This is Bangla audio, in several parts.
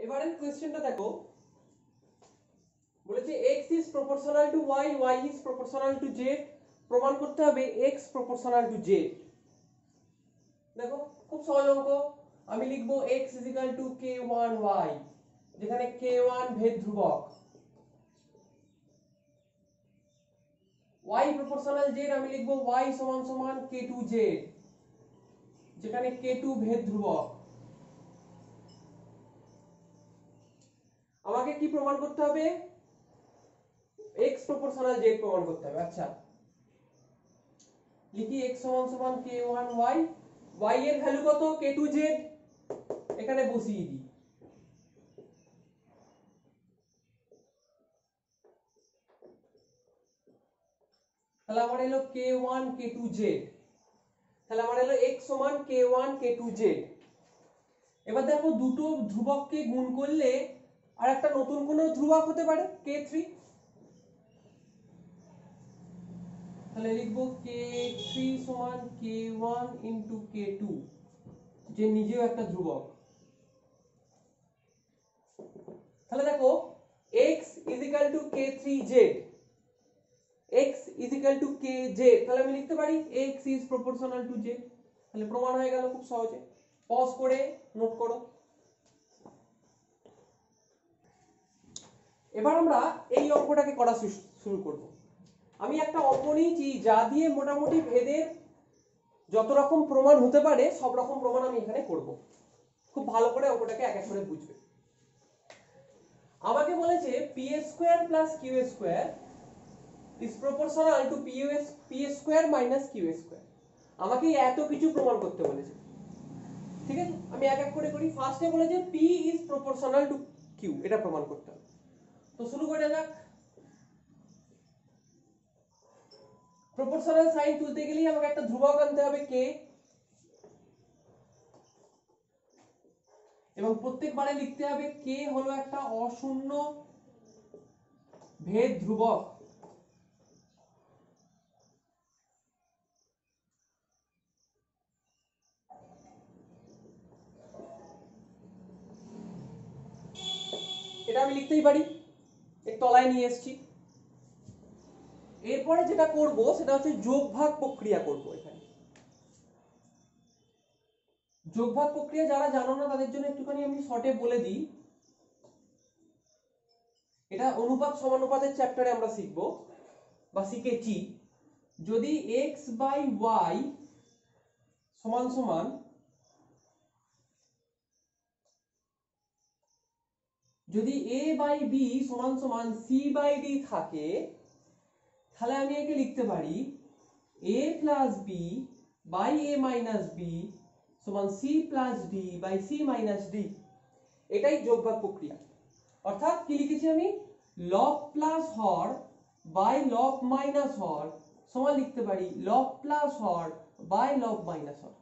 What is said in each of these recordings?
এবারে কোশ্চেনটা দেখো, বলেছে x is proportional to y, y is proportional to z, প্রমাণ করতে হবে x proportional to z। দেখো খুব সহজ অঙ্ক, আমি লিখব x = k1y, যেখানে k1 ভেদ ধ্রুবক, y proportional z আমি লিখব y = k2z, যেখানে k2 ভেদ ধ্রুবক। আমাকে কি প্রমাণ করতে হবে? x proportional z প্রমাণ করতে হবে। আচ্ছা লিখি x = k1y, y এর ভ্যালু কত? k2z, এখানে বসিয়ে দিই। তাহলে আমার এলো k1 k2z, তাহলে আমার এলো x = k1 k2z। এবার দেখো দুটো ধ্রুবককে গুণ করলে আর একটা নতুন কোনো ধ্রুবক হতে পারে k3, তাহলে লিখব k3 = k1 * k2, যে নিজেও একটা ধ্রুবক। তাহলে দেখো x = k3z, x = kz, তাহলে আমি লিখতে পারি x is proportional to z। তাহলে প্রমাণ হয়ে গেল খুব সহজে। পজ করে নোট করো। এবার আমরা এই অঙ্কটাকে করা শুরু করব। আমি একটা অঙ্ক নিয়েছি যা দিয়ে মোটামুটি ভেদের যত রকম প্রমাণ হতে পারে সব রকম প্রমাণ আমি এখানে করব। খুব ভালো করে অঙ্কটাকে এক এক করে বুঝবে। আমাকে বলেছে p² + q² is proportional to p² - q²। আমাকে এত কিছু প্রমাণ করতে বলেছে, ঠিক আছে? আমি এক এক করে করি। ফার্স্টে বলেছে p is proportional to q, এটা প্রমাণ করতে হবে। তো শুরু করা যাক। প্রপোর্শনাল সাইন তুলতে গেলে আমাকে একটা ধ্রুবক আনতে হবে k, এবং প্রত্যেকবারে লিখতে হবে k হলো একটা অশূন্য ভেদ ধ্রুবক। এটা আমি লিখতেই পারি, এর তলায় নিয়ে এসেছি। এরপরে যেটা করব সেটা হচ্ছে যোগ ভাগ প্রক্রিয়া করব। এখানে যোগ ভাগ প্রক্রিয়া যারা জানো না তাদের জন্য একটুখানি আমি শর্টে বলে দিই। এটা অনুপাত সমানুপাতের চ্যাপ্টারে আমরা শিখব বা শিখেছি। যদি x/y সমান যদি a/b সমান c/d থাকে, তাহলে আমি একে লিখতে পারি a + b / a - b = c + d / c - d। এটাই যোগভাগ প্রক্রিয়া। অর্থাৎ কি লিখেছি আমি? লব প্লাস হর বাই লব মাইনাস হর সমান লিখতে পারি লব প্লাস হর বাই লব মাইনাস হর।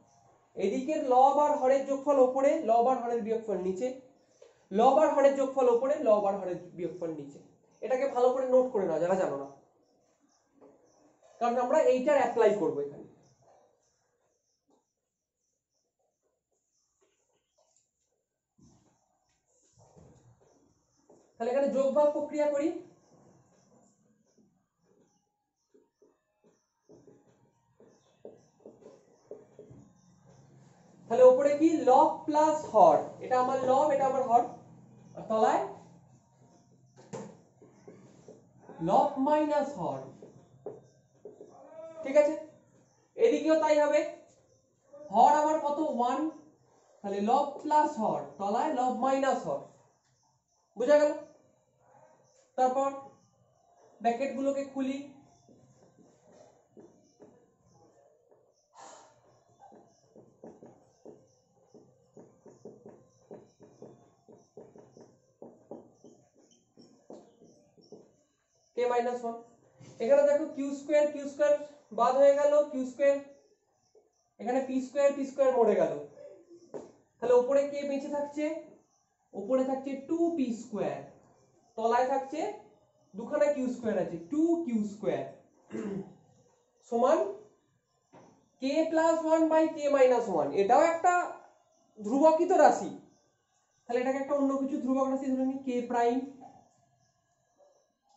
এদিকের লব আর হরের যোগফল উপরে, লব আর হরের বিয়োগফল নিচে, লব আর হরের যোগফল উপরে, লব আর হরের বিয়োগফল নিচে। এটাকে ভালো করে নোট করে নাও যারা জানো না, কারণ আমরা এইটার অ্যাপ্লাই করব এখানে। তাহলে এখানে যোগ ভাগ প্রক্রিয়া করি। তাহলে উপরে কি? লব প্লাস হর, এটা আমার লব, এটা আমার হর, আর তলায় লব মাইনাস হর। ঠিক আছে, এদিকেও তাই হবে। হর আমার কত? 1, তাহলে লব প্লাস হর, তলায় লব মাইনাস হর। বুঝা গেল? তারপর ব্র্যাকেট গুলোকে খুলি। k - 1, এখানে দেখো q² বাদ হয়ে গেল, q², এখানে p² মরে গেল। তাহলে উপরে কে বেঁচে থাকছে? উপরে থাকছে 2p², তলায় থাকছে দুখানা q² আছে, 2q² সমান k + 1 / k - 1। এটাও একটা ধ্রুবকিত রাশি, তাহলে এটাকে একটা অন্য কিছু ধ্রুবক রাশি ধরে নিই কে প্রাইম।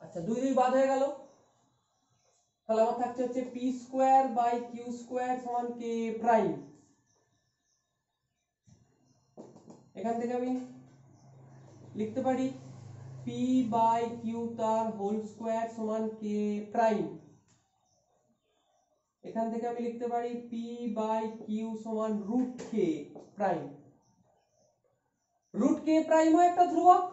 আচ্ছা 2 2 বাদ হয়ে গেল, তাহলে আমার থাকছে হচ্ছে P square by Q square সমান কে প্রাইম। এখান থেকে আমি লিখতে পারি পি বাই কিউ তার হোল স্কোয়ার সমান কে প্রাইম। এখান থেকে আমি লিখতে পারি পি বাই কিউ সমান root K prime. Root K প্রাইমও একটা ধ্রুবক,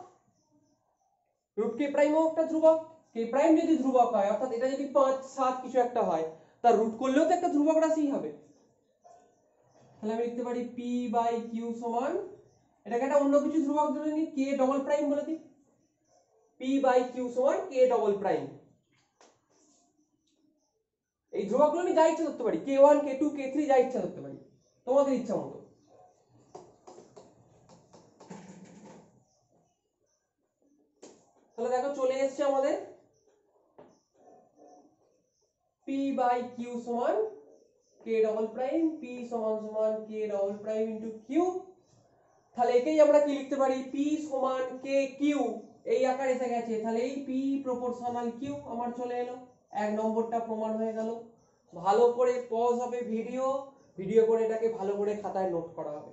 রুট কে প্রাইমও একটা ধ্রুবক। কে প্রাইম যদি ধ্রুবক হয় অর্থাৎ এটা যদি 5 7 কিছু একটা হয় তার রুট করলেও তো একটা ধ্রুবক রাশি হবে। তাহলে আমি লিখতে পারি পি বাই কিউ সমান, এটাকে একটা অন্য কিছু ধ্রুবক ধরে নিই কে ডবল প্রাইম বলে দিই, পি বাই কিউ সমান কে ডবল প্রাইম। এই ধ্রুবকগুলো আমি যা ইচ্ছা ধরতে পারি, কে ওয়ান কে টু কে থ্রি যা ইচ্ছা ধরতে পারি তোমাদের ইচ্ছা মতো। তাহলে দেখো চলে এসছে আমাদের পি বাই কিউ সমান কে ডবল প্রাইম, পি সমান সমান কে ডবল প্রাইম ইন্টু কিউ। তাহলে একেই আমরা কি লিখতে পারি পি সমান কে কিউ, এই আকার এসে গেছে, তাহলে এই পি প্রপোর্শনাল কিউ আমার চলে এলো। 1 নম্বরটা প্রমাণ হয়ে গেল। ভালো করে পজ হবে ভিডিও, ভিডিও করে এটাকে ভালো করে খাতায় নোট করা হবে।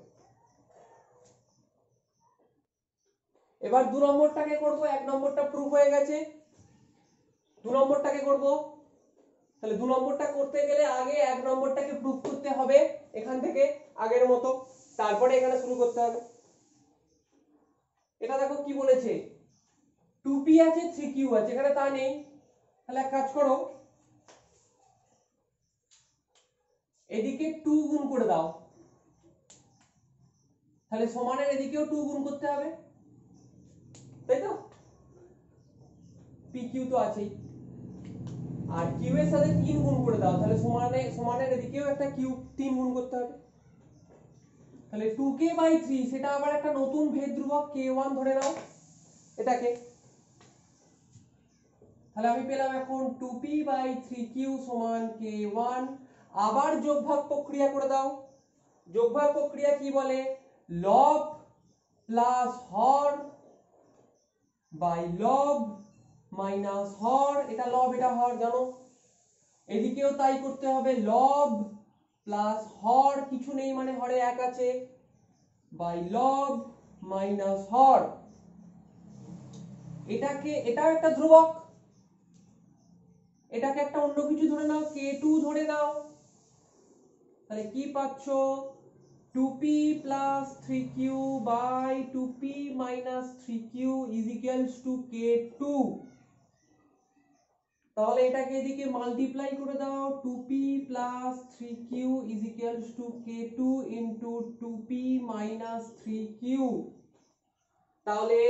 এবার 2 নম্বরটাকে করব, 1 নম্বরটা প্রুফ হয়ে গেছে, 2 নম্বরটাকে করব। তাহলে 2 নম্বরটা করতে গেলে আগে 1 নম্বরটাকে প্রুফ করতে হবে এখান থেকে আগের মতো, তারপরে এখানে শুরু করতে হবে। এটা দেখো কি বলেছে 2p আছে 3q আছে, এখানে তা নেই। তাহলে এক কাজ করো, এদিকে 2 গুণ করে দাও, তাহলে সমানের এদিকেও 2 গুণ করতে হবে, তাই তো? pq তো আছেই, আর q এর সাথে 3 গুণ করে দাও, তাহলে সমানের এদিকেও একটা q 3 গুণ করতে হবে। তাহলে 2k/3 সেটা আবার একটা নতুন ভেদ ধ্রুবক k1 ধরে নাও এটাকে। তাহলে আমি পেলাম এখন 2p/3q সমান k1। আবার যোগভাগ প্রক্রিয়া করে দাও। যোগভাগ প্রক্রিয়া কি বলে, লব প্লাস হর বাই লব মাইনাস হর, এটা লব এটা হর জানো, এদিকেও তাই করতে হবে, লব প্লাস হর কিছু নেই মানে হরে 1 আছে বাই লব মাইনাস হর। এটাকে এটাও একটা ধ্রুবক, এটাকে একটা অন্য কিছু ধরে নাও k2 ধরে নাও। তাহলে কি পাচ্ছ 2p plus 3q by 2p minus 3q is equals to k2। তাহলে এটাকে এদিকে মাল্টিপ্লাই করে দাও, 2p plus 3q is equals to k2 into 2p minus 3q। তাহলে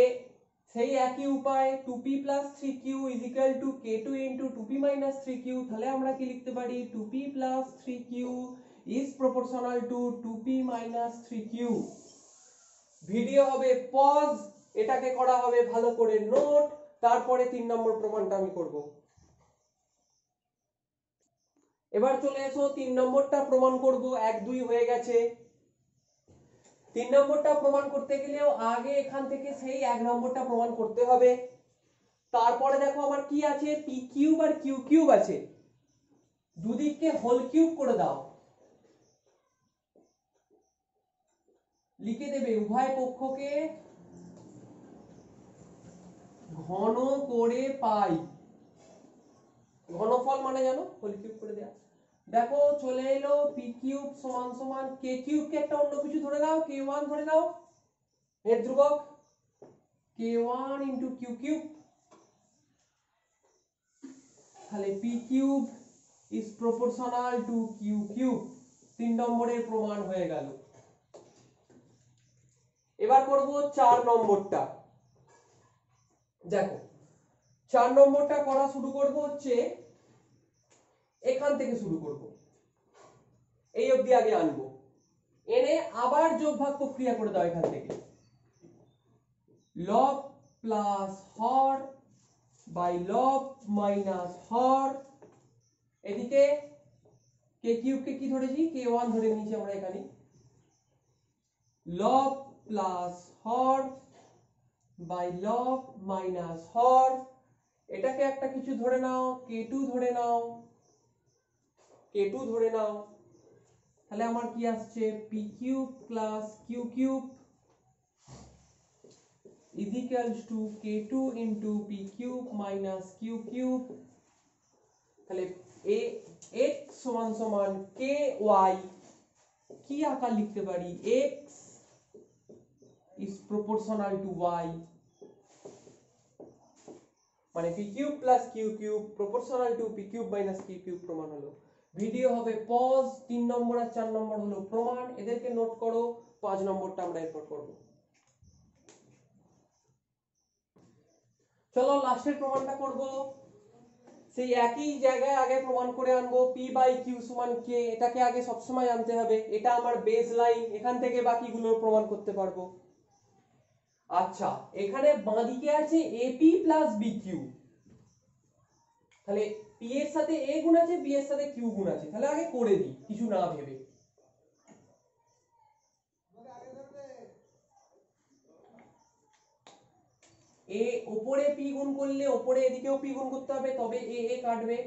সেই একই উপায় 2p plus 3q is equal to k2 into 2p minus 3q। তাহলে আমরা কি লিখতে পারি 2p plus 3q is proportional to 2p minus 3q। Video হবে পজ, এটাকে করা হবে ভালো করে নোট, তারপরে 3 নম্বর প্রমাণটা আমি করব। এবার চলে এসো 3 নম্বরটা প্রমাণ করব, 1 2 হয়ে গেছে। 3 নম্বরটা প্রমাণ করতে গেলেও আগে এখান থেকে সেই 1 নম্বরটা প্রমাণ করতে হবে। তারপরে দেখো আমার কি আছে p কিউব আর q কিউব আছে, দুদিককে হোল কিউব করে দাও, লিখে দেবে উভয় পক্ষকে ঘন করে পাই। ঘনফল মানে জানো হোল কিউব করে দেয়া। দেখো চলে এলো p কিউব সমান সমান k কিউব কে একটা অন্য কিছু ধরে নাও, k1 ধরে নাও, এর ধ্রুবক k1 into q কিউব। তাহলে p cube is proportional to q cube. 3 নম্বরের প্রমাণ হয়ে গেল। এবার করব 4 নম্বরটা। দেখো 4 নম্বরটা করা শুরু করব হচ্ছে এখান থেকে শুরু করব, এই অবধি আগে আনবো, এনে আবার যোগভাগ প্রক্রিয়া করে দাও এখান থেকে, লব প্লাস হর বাই লব মাইনাস হর। এদিকে কে কিউব কে কি ধরেছি k1 ধরে নিয়েছি আমরা এখানে, লব প্লাস হর বাই লব মাইনাস হর, এটাকে একটা কিছু ধরে নাও k2 ধরে নাও, k2 ধরে নাও, তাহলে আমার কি আসছে p cube plus q cube is equals to k2 into p cube minus q cube, তাহলে a x সমান সমান ky, কি আকার লিখতে পারি x is proportional to y, মানে p cube plus q cube proportional to p cube minus q cube প্রমাণ হলো। ভিডিও হবে পজ, 3 নম্বর আর 4 নম্বর হলো প্রমাণ, এদেরকে নোট করো, 5 নম্বরটা আমরা এরপর করব। চলো লাস্টের প্রমাণটা করব, সেই একই জায়গায় আগে প্রমাণ করে আনবো p বাই q সমান k, এটাকে আগে সবসময় আনতে হবে, এটা আমার বেস লাইন, এখান থেকে বাকিগুলো প্রমাণ করতে পারবো। আচ্ছা এখানে বাঁদিকে আছে ap প্লাস bq, তাহলে p এর সাথে a গুণ আছে, b এর সাথে q গুণ আছে, তাহলে আগে করে দিই কিছু না ভেবে। a উপরে p গুণ করলে উপরে এদিকেও p গুণ করতে হবে, তবে a a কাটবে,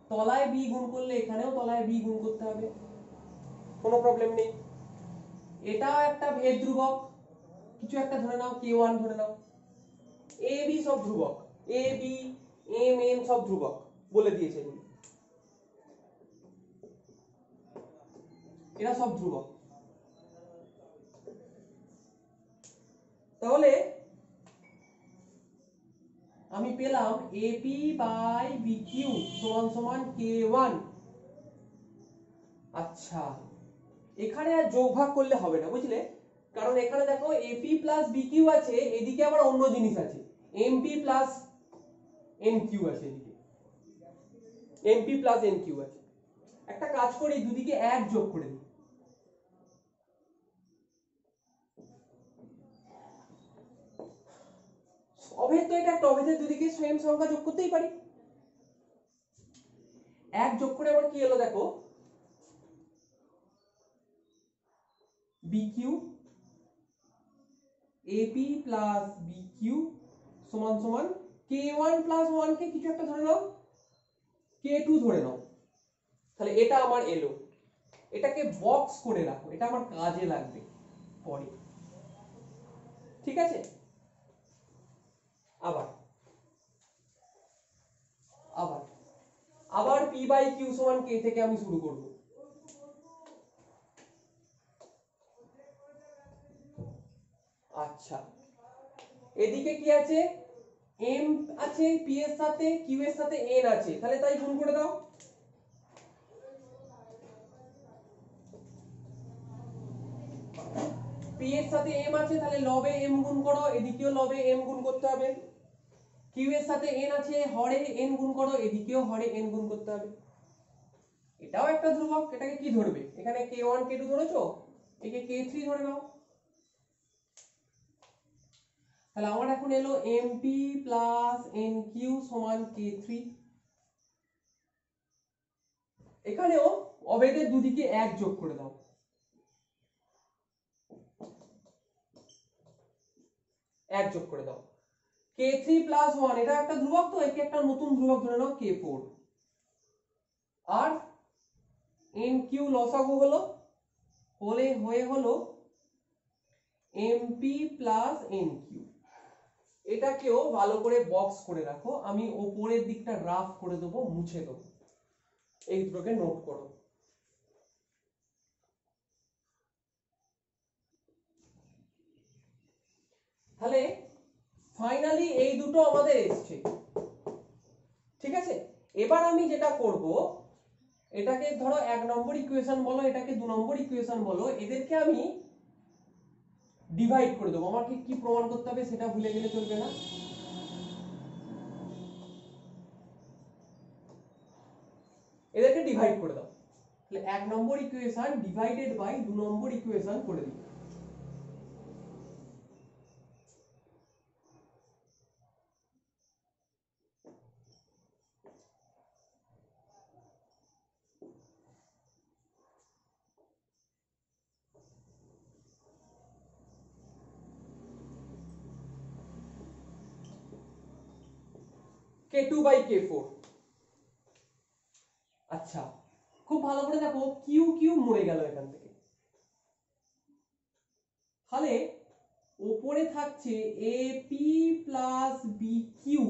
তলায় b গুণ করলে এখানেও তলায় b গুণ করতে হবে, কোনো প্রবলেম নেই। এটাও একটা ভেদ ধ্রুবক, কিছু একটা ধরে নাও k1 ধরে নাও, a b সব ধ্রুবক, a b m n সব ধ্রুবক বলে দিয়েছে, এরা সব ধ্রুবক। তাহলে আমি পেলাম ap বাই bq সমান সমান k1। আচ্ছা এখানে আর যোগ ভাগ করলে হবে না বুঝলে, কারণ এখানে দেখো ap প্লাস bq আছে, এদিকে আবার অন্য জিনিস আছে mp প্লাস nq আছে, এদিকে mp প্লাস nq আছে। একটা কাজ করি, দুদিকে এক যোগ করে দিই, অভেদ তো এটা একটা অভেদের দুদিকে সেম সংখ্যা যোগ করতেই পারি, এক যোগ করে আবার কি এলো দেখো bq ap প্লাস bq সমান সমান k1 প্লাস 1 কে কিছু একটা ধরে নাও k2 ধরে নাও, তাহলে এটা আমার এলো, এটাকে বক্স করে রাখো, এটা আমার কাজে লাগবে পরে, ঠিক আছে। আবার আবার আবার p বাই q সমান k থেকে আমি শুরু করব। আচ্ছা এদিকে কি আছে, m আছে p এর সাথে, q এর সাথে n আছে, তাহলে তাই গুণ করে দাও, p এর সাথে m আছে, তাহলে লবে m গুণ করো, এদিকেও লবে m গুণ করতে হবে, q এর সাথে n আছে, হরে n গুণ করো, এদিকেও হরে n গুণ করতে হবে। এটাও একটা ধ্রুবক, এটাকে কি ধরবে, এখানে k1 k2 ধরেছো, একে k3 ধরে নাও, তাহলে আমার এখন এলো mp প্লাস nq সমান k3। এখানেও অভেদের দুদিকে এক যোগ করে দাও, এক যোগ করে দাও, k3 প্লাস 1 এটা একটা ধ্রুবক, তো একে একটা নতুন ধ্রুবক ধরে নাও k4, আর nq লসাগু হলো, হয়ে হলো mp প্লাস nq। এটাকেও ভালো করে বক্স করে রাখো, আমি ওপরের দিকটা রাফ করে দেবো, মুছে দেবো, এই দুটোকে নোট করো। তাহলে ফাইনালি এই দুটো আমাদের এসছে, ঠিক আছে। এবার আমি যেটা করব, এটাকে ধরো 1 নম্বর ইকুয়েশন বলো, এটাকে 2 নম্বর ইকুয়েশন বলো, এদেরকে আমি ডিভাইড করে দেবো, আমাকে কি প্রমাণ করতে হবে সেটা ভুলে গেলে চলবে না। এদেরকে ডিভাইড করে দাও, তাহলে 1 নম্বর ইকুয়েশন ডিভাইডেড বাই 2 নম্বর ইকুয়েশন করে দিই। k2 by k4। আচ্ছা, খুব ভালো করে দেখো, কিউ কিউ মরে গেল এখান থেকে, তাহলে উপরে থাকছে এপি প্লাস বিকিউ,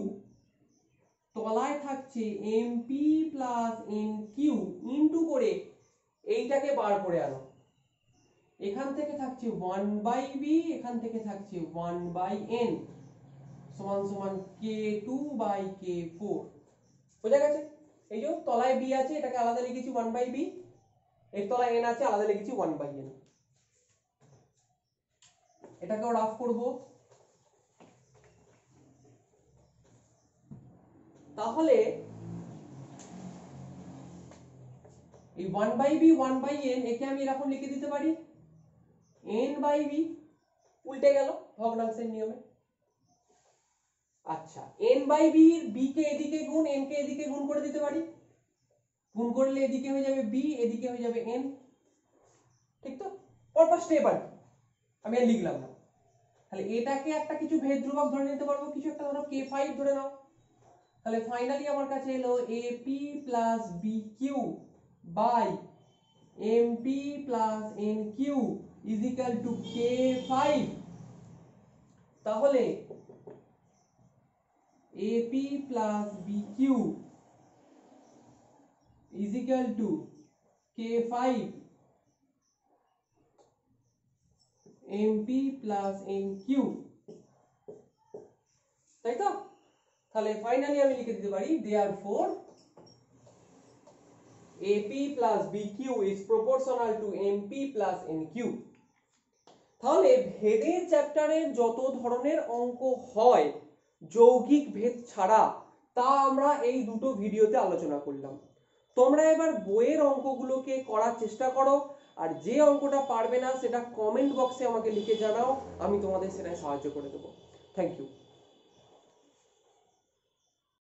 তলায় থাকছে এমপি প্লাস এনকিউ ইনটু করে এইটাকে বার করে আনো। এখান থেকে থাকছে 1/b, এখান থেকে থাকছে 1/n সমান সমান k2 বাই k4। বোঝা গেছে? এই যে তলায় b আছে, এটাকে আলাদা লিখেছি 1/b, এর তলায় n আছে, আলাদা লিখেছি 1/n। এটাকেও রাফ করব। তাহলে এই 1/b 1/n একে আমি এরকম লিখে দিতে পারি n/b, উল্টে গেল ভগ্নাংশের নিয়মে। আচ্ছা, n/b এর b কে এদিকে গুণ, n কে এদিকে গুণ করে দিতে পারি, গুণ করলে এদিকে হয়ে যাবে b, এদিকে হয়ে যাবে n। ঠিক তো? পরপর স্টেপ আর আমি আর লিখলাম না। তাহলে এটাকে একটা কিছু ভেদ ধ্রুবক ধরে নিতে পারবো, কিছু একটা ধরো k5 ধরে নাও। তাহলে ফাইনালি আমার কাছে এলো ap plus bq by mp plus nq is equal to k5। তাহলে ap plus bq is equal to k5 mp plus nq, তাই তো? তাহলে ফাইনালি আমি লিখে দিতে পারি therefore ap plus bq is proportional to mp plus nq। তাহলে ভেদের চ্যাপ্টারের যত ধরনের অঙ্ক হয় যৌগিক ভেদ ছাড়া, তা আমরা এই দুটো ভিডিওতে আলোচনা করলাম। তোমরা এবার বইয়ের অঙ্কগুলোকে করার চেষ্টা করো, আর যে অঙ্কটা পারবে না সেটা কমেন্ট বক্সে আমাকে লিখে জানাও, আমি তোমাদের সেটায় সাহায্য করে দেবো। Thank you.